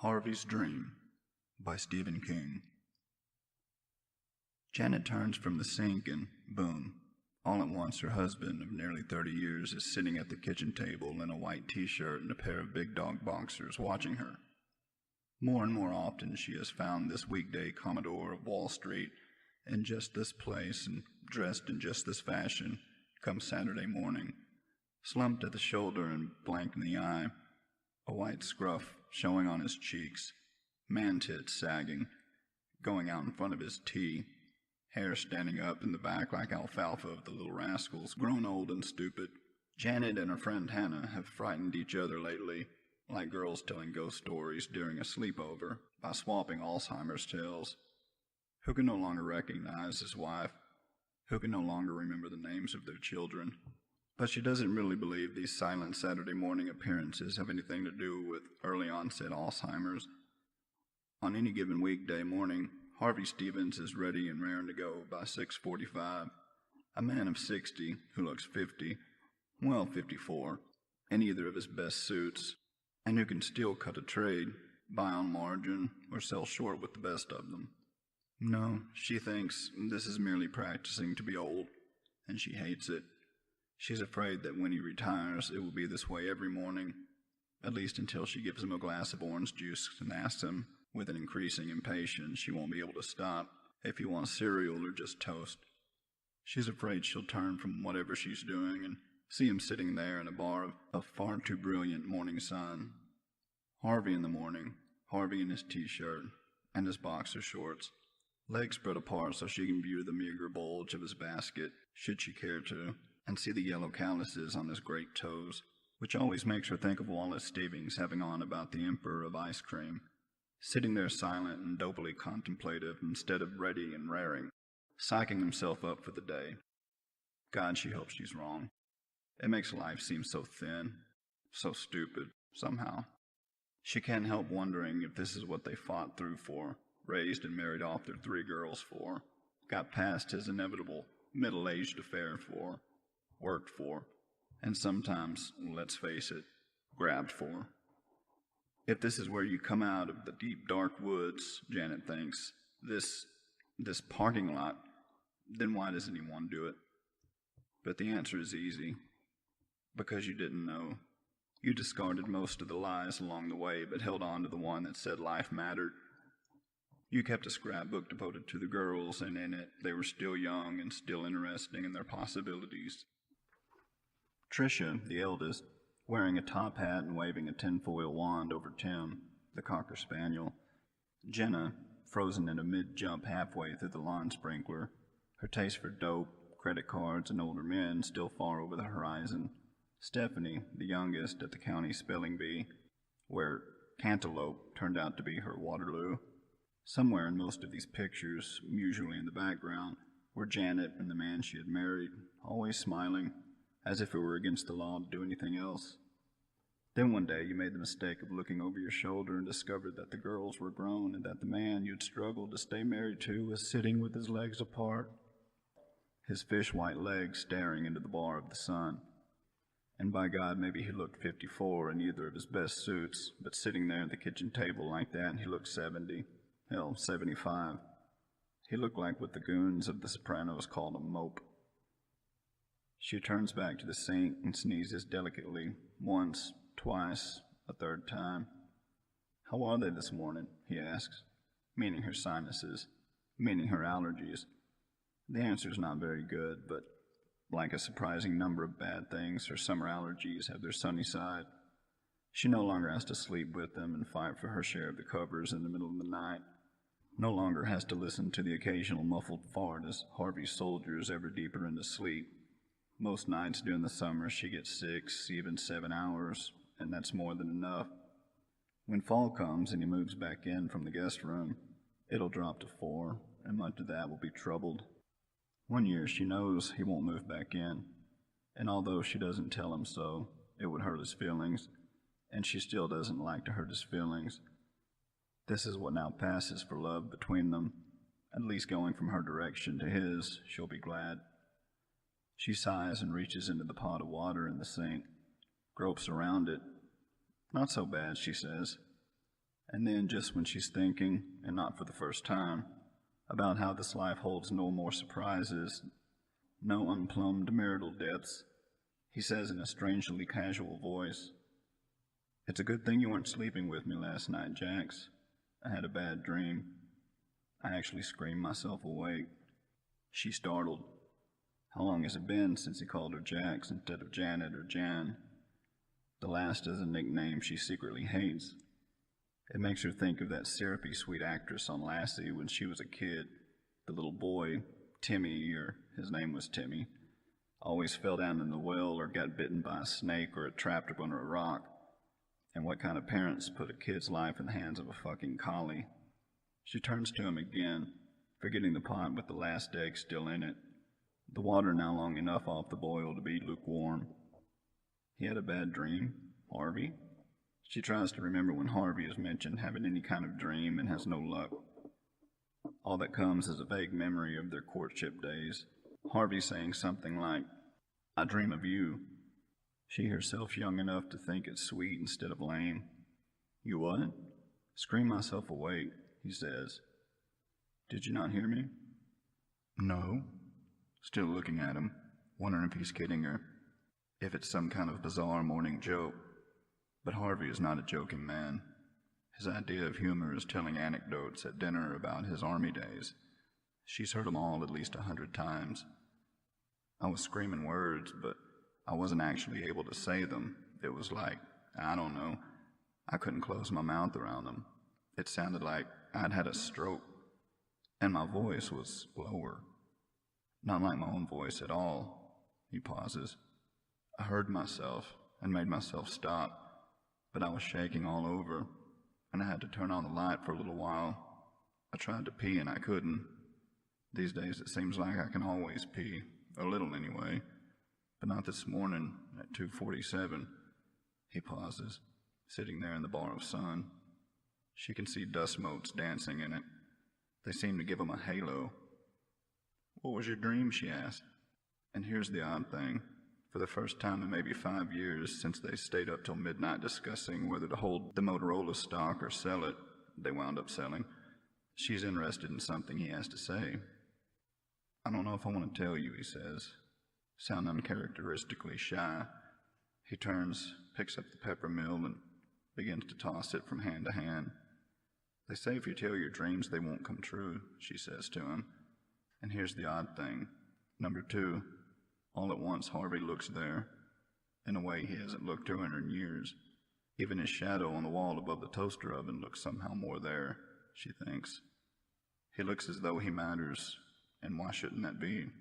Harvey's Dream by Stephen King. Janet turns from the sink and, boom, all at once her husband of nearly 30 years is sitting at the kitchen table in a white t-shirt and a pair of big dog boxers watching her. More and more often she has found this weekday Commodore of Wall Street in just this place and dressed in just this fashion come Saturday morning, slumped at the shoulder and blank in the eye, a white scruff showing on his cheeks, man-tits sagging, going out in front of his tea, hair standing up in the back like alfalfa of the little rascals, grown old and stupid. Janet and her friend Hannah have frightened each other lately, like girls telling ghost stories during a sleepover, by swapping Alzheimer's tales. Who can no longer recognize his wife? Who can no longer remember the names of their children? But she doesn't really believe these silent Saturday morning appearances have anything to do with early onset Alzheimer's. On any given weekday morning, Harvey Stevens is ready and raring to go by 6:45. A man of 60 who looks 50, well 54, in either of his best suits, and who can still cut a trade, buy on margin, or sell short with the best of them. No, she thinks this is merely practicing to be old, and she hates it. She's afraid that when he retires, it will be this way every morning, at least until she gives him a glass of orange juice and asks him, with an increasing impatience she won't be able to stop, if he wants cereal or just toast. She's afraid she'll turn from whatever she's doing and see him sitting there in a bar of far too brilliant morning sun. Harvey in the morning, Harvey in his t-shirt and his boxer shorts, legs spread apart so she can view the meager bulge of his basket, should she care to, and see the yellow calluses on his great toes, which always makes her think of Wallace Stevens having on about the Emperor of Ice Cream, sitting there silent and dopily contemplative instead of ready and raring, psyching himself up for the day. God, she hopes she's wrong. It makes life seem so thin, so stupid, somehow. She can't help wondering if this is what they fought through for, raised and married off their 3 girls for, got past his inevitable middle-aged affair for, worked for, and sometimes, let's face it, grabbed for. If this is where you come out of the deep dark woods, Janet thinks, this parking lot, then why doesn't anyone do it? But the answer is easy. Because you didn't know. You discarded most of the lies along the way, but held on to the one that said life mattered. You kept a scrapbook devoted to the girls, and in it they were still young and still interesting in their possibilities. Tricia, the eldest, wearing a top hat and waving a tinfoil wand over Tim, the cocker spaniel. Jenna, frozen in a mid-jump halfway through the lawn sprinkler, her taste for dope, credit cards, and older men still far over the horizon. Stephanie, the youngest, at the county spelling bee, where cantaloupe turned out to be her Waterloo. Somewhere in most of these pictures, usually in the background, were Janet and the man she had married, always smiling, as if it were against the law to do anything else. Then one day you made the mistake of looking over your shoulder and discovered that the girls were grown and that the man you'd struggled to stay married to was sitting with his legs apart, his fish-white legs staring into the bar of the sun. And by God, maybe he looked 54 in either of his best suits, but sitting there at the kitchen table like that, he looked 70, hell, 75. He looked like what the goons of The Sopranos called a mope. She turns back to the sink and sneezes delicately, once, twice, a third time. How are they this morning? He asks, meaning her sinuses, meaning her allergies. The answer's not very good, but like a surprising number of bad things, her summer allergies have their sunny side. She no longer has to sleep with them and fight for her share of the covers in the middle of the night. No longer has to listen to the occasional muffled fart as Harvey soldiers ever deeper into sleep. Most nights during the summer she gets 6, even 7 hours, and that's more than enough. When fall comes and he moves back in from the guest room, it'll drop to 4, and much of that will be troubled. One year she knows he won't move back in, and although she doesn't tell him so, it would hurt his feelings, and she still doesn't like to hurt his feelings. This is what now passes for love between them. At least going from her direction to his, she'll be glad. She sighs and reaches into the pot of water in the sink, gropes around it. Not so bad, she says. And then, just when she's thinking, and not for the first time, about how this life holds no more surprises, no unplumbed marital depths, he says in a strangely casual voice, "It's a good thing you weren't sleeping with me last night, Jax. I had a bad dream. I actually screamed myself awake." She startled. How long has it been since he called her Jax instead of Janet or Jan? The last is a nickname she secretly hates. It makes her think of that syrupy sweet actress on Lassie when she was a kid. The little boy, Timmy, or his name was Timmy, always fell down in the well or got bitten by a snake or trapped up under a rock. And what kind of parents put a kid's life in the hands of a fucking collie? She turns to him again, forgetting the pot with the last egg still in it, the water now long enough off the boil to be lukewarm. He had a bad dream? Harvey? She tries to remember when Harvey is mentioned having any kind of dream and has no luck. All that comes is a vague memory of their courtship days. Harvey saying something like, "I dream of you." She herself young enough to think it sweet instead of lame. "You what?" "Scream myself awake," he says. "Did you not hear me?" "No." Still looking at him, wondering if he's kidding her, if it's some kind of bizarre morning joke. But Harvey is not a joking man. His idea of humor is telling anecdotes at dinner about his army days. She's heard them all at least 100 times. "I was screaming words, but I wasn't actually able to say them. It was like, I don't know, I couldn't close my mouth around them. It sounded like I'd had a stroke, and my voice was lower. Not like my own voice at all." He pauses. "I heard myself and made myself stop, but I was shaking all over, and I had to turn on the light for a little while. I tried to pee and I couldn't. These days it seems like I can always pee, a little anyway, but not this morning at 2:47. He pauses, sitting there in the bar of sun. She can see dust motes dancing in it. They seem to give him a halo. "What was your dream?" she asked. And here's the odd thing. For the first time in maybe 5 years since they stayed up till midnight discussing whether to hold the Motorola stock or sell it, they wound up selling, she's interested in something he has to say. "I don't know if I want to tell you," he says, sound uncharacteristically shy. He turns, picks up the peppermill, and begins to toss it from hand to hand. "They say if you tell your dreams, they won't come true," she says to him. And here's the odd thing. Number 2, all at once Harvey looks there, in a way he hasn't looked to her in years. Even his shadow on the wall above the toaster oven looks somehow more there, she thinks. He looks as though he matters, and why shouldn't that be?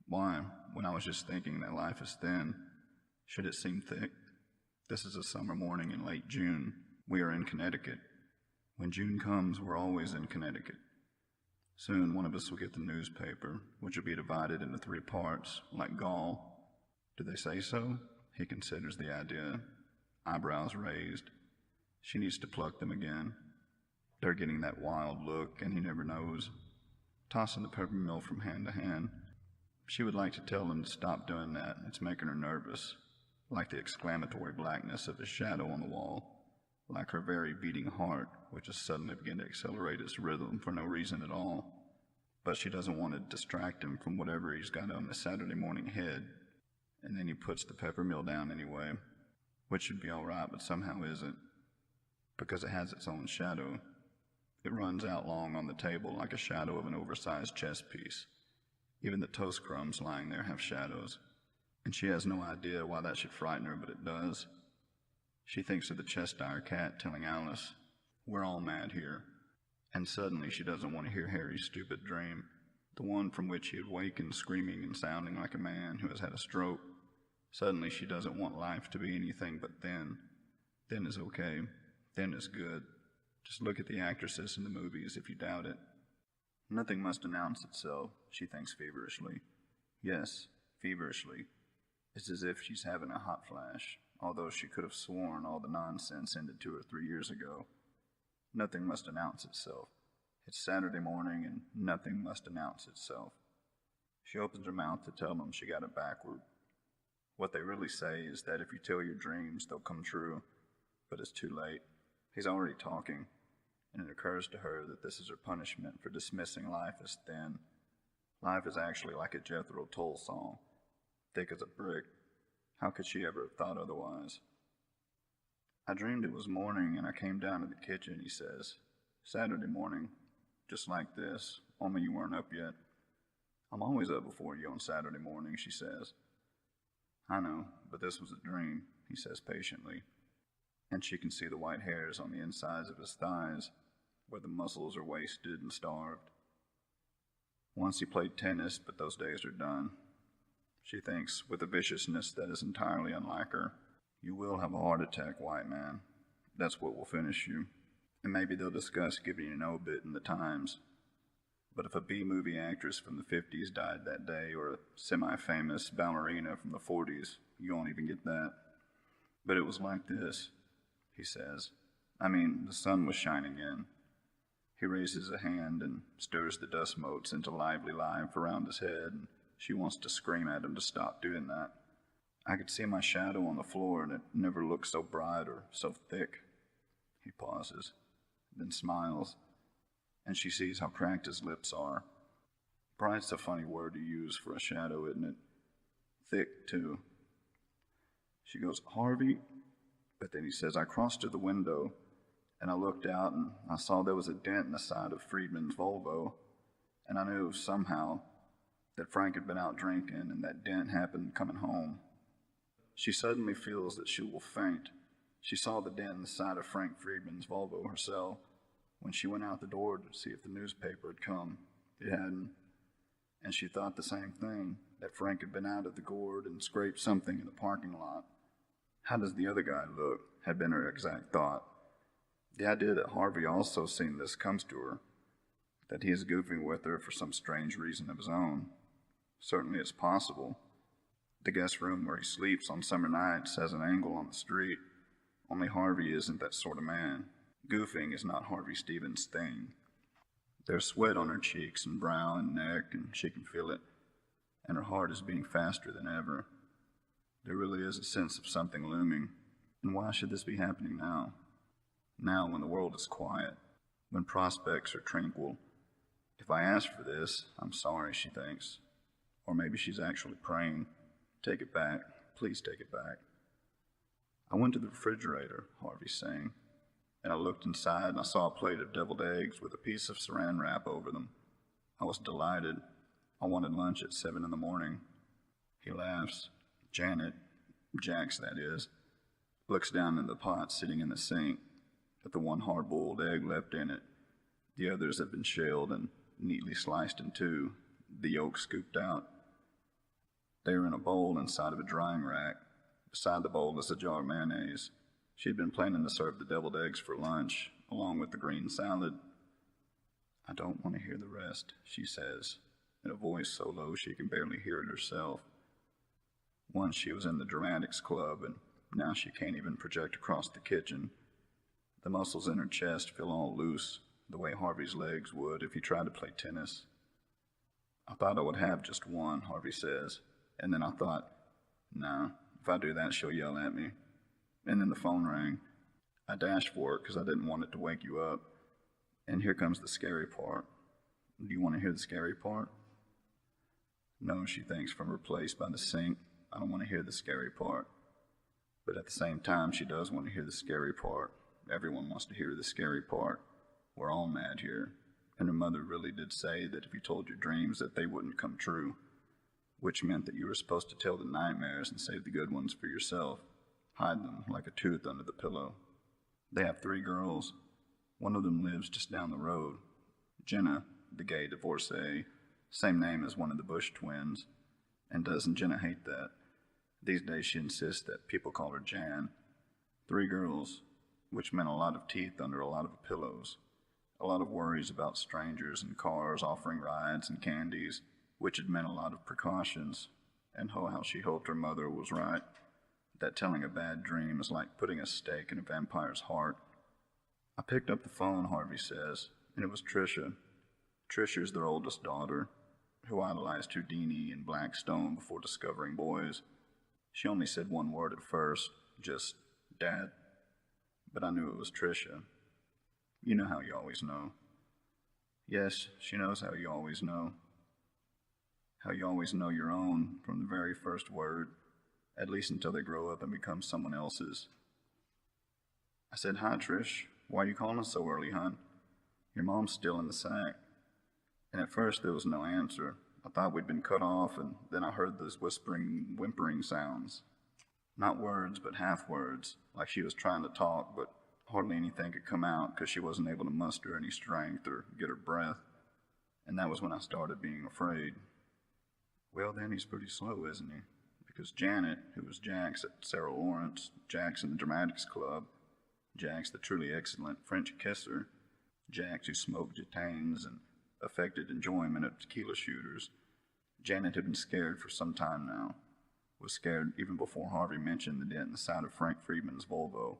Why, when I was just thinking that life is thin, should it seem thick? This is a summer morning in late June. We are in Connecticut. When June comes, we're always in Connecticut. Soon one of us will get the newspaper, which will be divided into 3 parts, like Gaul. Do they say so? He considers the idea, eyebrows raised. She needs to pluck them again. They're getting that wild look, and he never knows. Tossing the peppermill from hand to hand. She would like to tell him to stop doing that. It's making her nervous, like the exclamatory blackness of his shadow on the wall, like her very beating heart, which has suddenly begun to accelerate its rhythm for no reason at all. But she doesn't want to distract him from whatever he's got on the Saturday morning head. And then he puts the peppermill down anyway, which should be all right, but somehow isn't, because it has its own shadow. It runs out long on the table like a shadow of an oversized chess piece. Even the toast crumbs lying there have shadows, and she has no idea why that should frighten her, but it does. She thinks of the Cheshire cat telling Alice, "We're all mad here." And suddenly she doesn't want to hear Harry's stupid dream, the one from which he had wakened screaming and sounding like a man who has had a stroke. Suddenly she doesn't want life to be anything but thin. Thin is okay. Thin is good. Just look at the actresses in the movies if you doubt it. Nothing must announce itself, she thinks feverishly. Yes, feverishly. It's as if she's having a hot flash, although she could have sworn all the nonsense ended 2 or 3 years ago. Nothing must announce itself. It's Saturday morning, and nothing must announce itself. She opens her mouth to tell them she got it backward. What they really say is that if you tell your dreams, they'll come true. But it's too late. He's already talking. and it occurs to her that this is her punishment for dismissing life as thin. Life is actually like a Jethro Tull song, thick as a brick. How could she ever have thought otherwise? I dreamed it was morning, and I came down to the kitchen, he says. Saturday morning, just like this, only you weren't up yet. I'm always up before you on Saturday morning, she says. I know, but this was a dream, he says patiently, and she can see the white hairs on the insides of his thighs, where the muscles are wasted and starved. Once he played tennis, but those days are done. She thinks, with a viciousness that is entirely unlike her, you will have a heart attack, white man. That's what will finish you. And maybe they'll discuss giving you an obit in the Times. But if a B-movie actress from the 50s died that day, or a semi-famous ballerina from the 40s, you won't even get that. But it was like this, he says. I mean, the sun was shining in. He raises a hand and stirs the dust motes into lively life around his head, and she wants to scream at him to stop doing that. I could see my shadow on the floor, and it never looked so bright or so thick. He pauses, then smiles, and she sees how cracked his lips are. Bright's a funny word to use for a shadow, isn't it? Thick, too. She goes, Harvey, but then he says, I crossed to the window, and I looked out, and I saw there was a dent in the side of Friedman's Volvo, and I knew somehow that Frank had been out drinking, and that dent happened coming home. She suddenly feels that she will faint. She saw the dent in the side of Frank Friedman's Volvo herself when she went out the door to see if the newspaper had come. It hadn't, and she thought the same thing, that Frank had been out of the gourd and scraped something in the parking lot. How does the other guy look? Had been her exact thought. The idea that Harvey also seen this comes to her, that he is goofing with her for some strange reason of his own. Certainly it's possible. The guest room where he sleeps on summer nights has an angle on the street. Only Harvey isn't that sort of man. Goofing is not Harvey Stevens' thing. There's sweat on her cheeks and brow and neck, and she can feel it, and her heart is beating faster than ever. There really is a sense of something looming. And why should this be happening now? Now, when the world is quiet, when prospects are tranquil. If I ask for this, I'm sorry, she thinks. Or maybe she's actually praying. Take it back. Please take it back. I went to the refrigerator, Harvey's saying, and I looked inside and I saw a plate of deviled eggs with a piece of saran wrap over them. I was delighted. I wanted lunch at 7 in the morning. He laughs. Janet, Jax that is, looks down at the pot sitting in the sink, at the one hard-boiled egg left in it. The others have been shelled and neatly sliced in two, the yolk scooped out. They are in a bowl inside of a drying rack. Beside the bowl is a jar of mayonnaise. She had been planning to serve the deviled eggs for lunch, along with the green salad. I don't want to hear the rest, she says, in a voice so low she can barely hear it herself. Once she was in the dramatics club, and now she can't even project across the kitchen. The muscles in her chest feel all loose, the way Harvey's legs would if he tried to play tennis. I thought I would have just one, Harvey says, and then I thought, nah, if I do that, she'll yell at me. And then the phone rang. I dashed for it because I didn't want it to wake you up. And here comes the scary part. Do you want to hear the scary part? No, she thinks from her place by the sink. I don't want to hear the scary part. But at the same time, she does want to hear the scary part. Everyone wants to hear the scary part. We're all mad here. And her mother really did say that if you told your dreams that they wouldn't come true, which meant that you were supposed to tell the nightmares and save the good ones for yourself. Hide them like a tooth under the pillow. They have 3 girls. One of them lives just down the road. Jenna, the gay divorcee, same name as one of the Bush twins. And doesn't Jenna hate that? These days she insists that people call her Jan. 3 girls, which meant a lot of teeth under a lot of pillows. A lot of worries about strangers and cars offering rides and candies, which had meant a lot of precautions. And oh, how she hoped her mother was right. That telling a bad dream is like putting a stake in a vampire's heart. I picked up the phone, Harvey says, and it was Tricia. Tricia's their oldest daughter, who idolized Houdini and Blackstone before discovering boys. She only said one word at first, just, Dad. But I knew it was Tricia. You know how you always know. Yes, she knows how you always know. How you always know your own from the very first word, at least until they grow up and become someone else's. I said, "Hi, Trish. Why are you calling us so early, hon? Your mom's still in the sack." And at first there was no answer. I thought we'd been cut off, and then I heard those whispering, whimpering sounds. Not words, but half words, like she was trying to talk, but hardly anything could come out because she wasn't able to muster any strength or get her breath. And that was when I started being afraid. Well, then he's pretty slow, isn't he? Because Janet, who was Jax at Sarah Lawrence, Jax in the Dramatics Club, Jax the truly excellent French kisser, Jax who smoked gitanes and affected enjoyment of tequila shooters, Janet had been scared for some time now. Was scared even before Harvey mentioned the dent in the side of Frank Friedman's Volvo.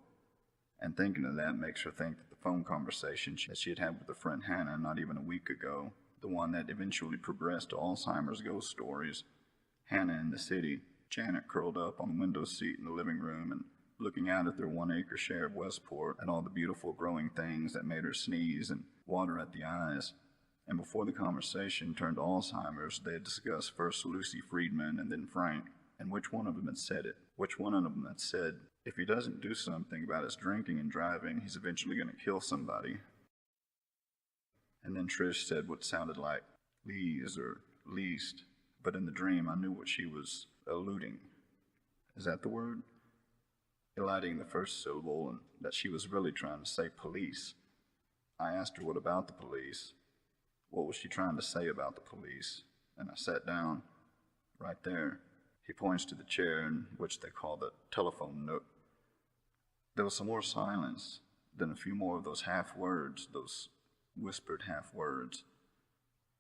And thinking of that makes her think that the phone conversation that she had had with her friend Hannah not even a week ago, the one that eventually progressed to Alzheimer's ghost stories, Hannah in the city, Janet curled up on the window seat in the living room and looking out at their 1-acre share of Westport and all the beautiful growing things that made her sneeze and water at the eyes. And before the conversation turned to Alzheimer's, they had discussed first Lucy Friedman and then Frank, and which one of them had said it. Which one of them had said, if he doesn't do something about his drinking and driving, he's eventually going to kill somebody. And then Trish said what sounded like Lees or least, but in the dream I knew what she was alluding. Is that the word? Eliding the first syllable, and that she was really trying to say police. I asked her what about the police. What was she trying to say about the police? And I sat down, right there. He points to the chair in which they call the telephone nook. There was some more silence, then a few more of those half words, those whispered half words.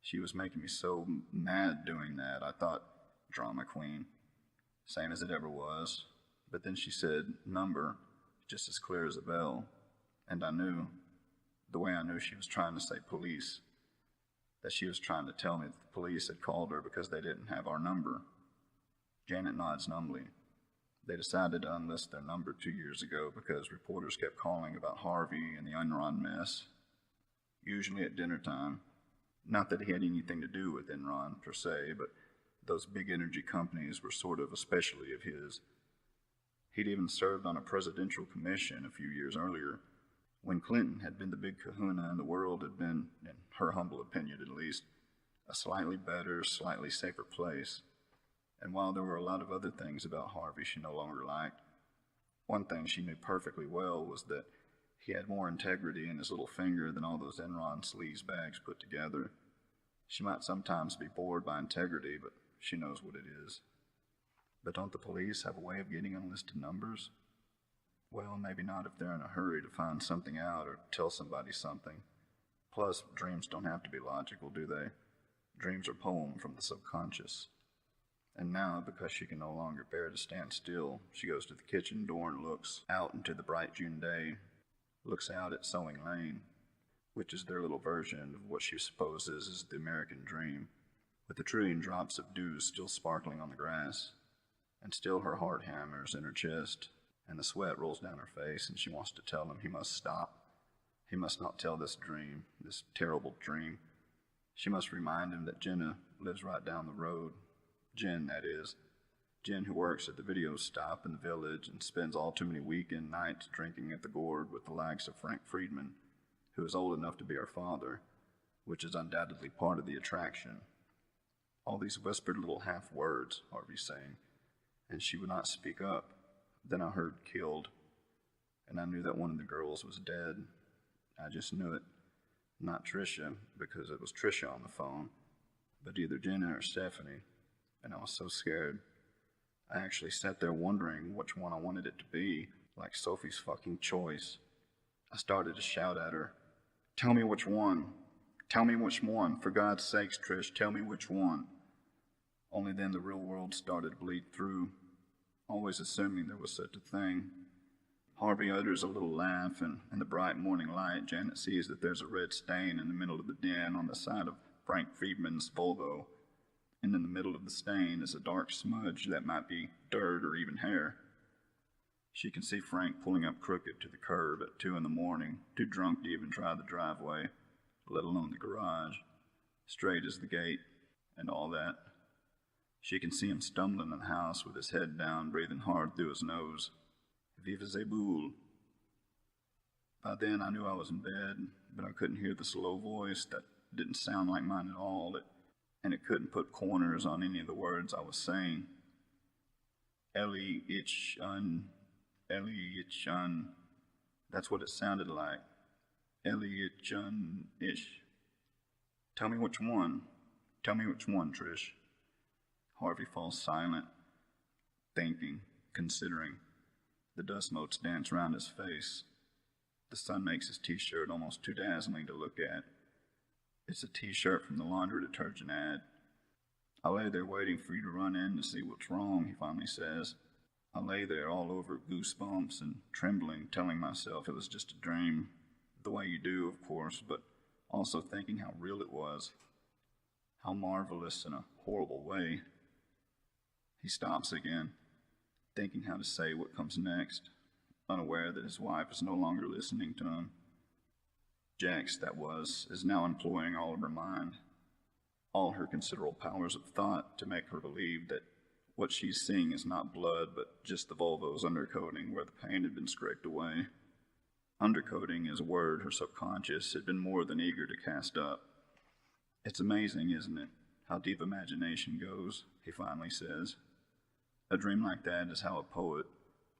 She was making me so mad doing that. I thought, drama queen, same as it ever was. But then she said, number, just as clear as a bell. And I knew, the way I knew she was trying to say police, that she was trying to tell me that the police had called her because they didn't have our number. Janet nods numbly. They decided to unlist their number 2 years ago because reporters kept calling about Harvey and the Enron mess, usually at dinner time. Not that he had anything to do with Enron per se, but those big energy companies were sort of a specialty of his. He'd even served on a presidential commission a few years earlier, when Clinton had been the big kahuna and the world had been, in her humble opinion at least, a slightly better, slightly safer place. And while there were a lot of other things about Harvey she no longer liked, one thing she knew perfectly well was that he had more integrity in his little finger than all those Enron sleaze bags put together. She might sometimes be bored by integrity, but she knows what it is. But don't the police have a way of getting unlisted numbers? Well, maybe not if they're in a hurry to find something out or tell somebody something. Plus, dreams don't have to be logical, do they? Dreams are poems from the subconscious. And now, because she can no longer bear to stand still, she goes to the kitchen door and looks out into the bright June day, looks out at Sewing Lane, which is their little version of what she supposes is the American dream, with the trillion drops of dew still sparkling on the grass. And still her heart hammers in her chest, and the sweat rolls down her face, and she wants to tell him he must stop. He must not tell this dream, this terrible dream. She must remind him that Jenna lives right down the road. Jen, that is. Jen, who works at the video stop in the village and spends all too many weekend nights drinking at the gourd with the likes of Frank Friedman, who is old enough to be her father, which is undoubtedly part of the attraction. All these whispered little half words, Harvey's saying, and she would not speak up. Then I heard killed, and I knew that one of the girls was dead. I just knew it. Not Tricia, because it was Tricia on the phone, but either Jenna or Stephanie, and I was so scared. I actually sat there wondering which one I wanted it to be, like Sophie's fucking choice. I started to shout at her, "Tell me which one. Tell me which one. For God's sakes, Trish, tell me which one." Only then the real world started to bleed through, always assuming there was such a thing. Harvey utters a little laugh, and in the bright morning light, Janet sees that there's a red stain in the middle of the den on the side of Frank Friedman's Volvo, and in the middle of the stain is a dark smudge that might be dirt or even hair. She can see Frank pulling up crooked to the curb at 2 in the morning, too drunk to even try the driveway, let alone the garage, straight as the gate, and all that. She can see him stumbling in the house with his head down, breathing hard through his nose. Vive the boule. By then I knew I was in bed, but I couldn't hear the slow voice that didn't sound like mine at all, and it couldn't put corners on any of the words I was saying. Ellie, itch, Ellie, itch, That's what it sounded like. Ellie, itch, ish. Tell me which one. Tell me which one, Trish. Harvey falls silent, thinking, considering. The dust motes dance round his face. The sun makes his t-shirt almost too dazzling to look at. It's a t-shirt from the laundry detergent ad. I lay there waiting for you to run in to see what's wrong, he finally says. I lay there all over goosebumps and trembling, telling myself it was just a dream, the way you do, of course, but also thinking how real it was, how marvelous in a horrible way. He stops again, thinking how to say what comes next, unaware that his wife is no longer listening to him. Jax, that was, is now employing all of her mind, all her considerable powers of thought to make her believe that what she's seeing is not blood, but just the Volvo's undercoating where the paint had been scraped away. Undercoating is a word her subconscious had been more than eager to cast up. It's amazing, isn't it, how deep imagination goes, he finally says. A dream like that is how a poet,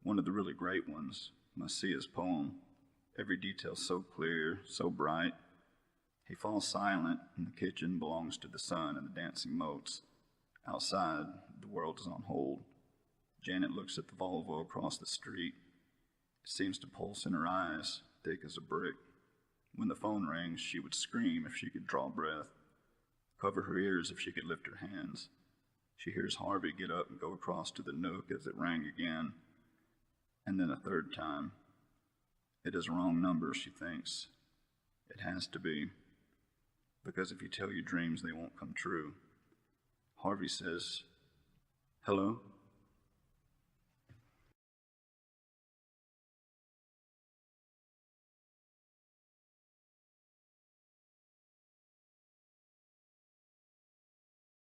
one of the really great ones, must see his poem. Every detail so clear, so bright. He falls silent, and the kitchen belongs to the sun and the dancing motes. Outside, the world is on hold. Janet looks at the Volvo across the street. It seems to pulse in her eyes, thick as a brick. When the phone rings, she would scream if she could draw breath, cover her ears if she could lift her hands. She hears Harvey get up and go across to the nook as it rang again, and then a third time. It is a wrong number, she thinks. It has to be, because if you tell your dreams, they won't come true. Harvey says, "Hello?"